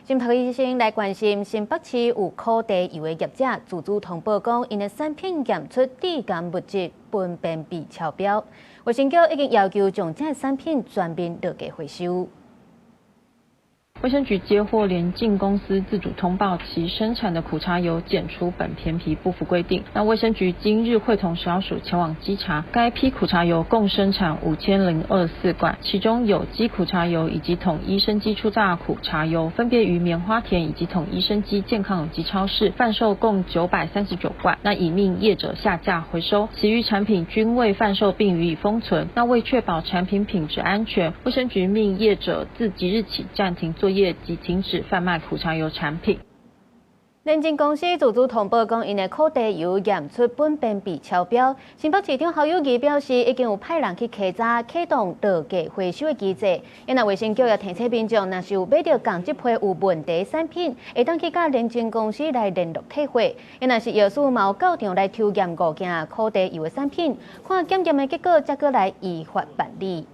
新北醫生來關心新北市有烤地油的業者自主通報講，因的產品驗出致癌物質苯並芘超標，衛生局已經要求將這產品全面落架回收。衛生局接獲聯進公司自主通報，其生產的苦茶油檢出苯偏皮不符規定。那衛生局今日會同食藥署前往稽查，該批苦茶油共生產5024罐，其中有機苦茶油以及統一生機初榨苦茶油，分別於棉花田以及統一生機健康有機超市販售共939罐，那已命業者下架回收，其餘產品均未販售並予以封存。那為確保產品品質安全，衛生局命業者自即日起暫停作業及停止販賣苦茶油產品。聯進公司自主通報講，因的烤地油驗出苯並芘超標。新北市長侯友宜表示，已經有派人去稽查，啟動落架回收的機制。因為衛生局也提醒民眾，若是有買到共這批有問題的產品，會當去甲聯進公司來聯絡退貨。因若是藥師嘛有到場來抽驗5件烤地油的產品，看檢驗的結果，才過來依法辦理。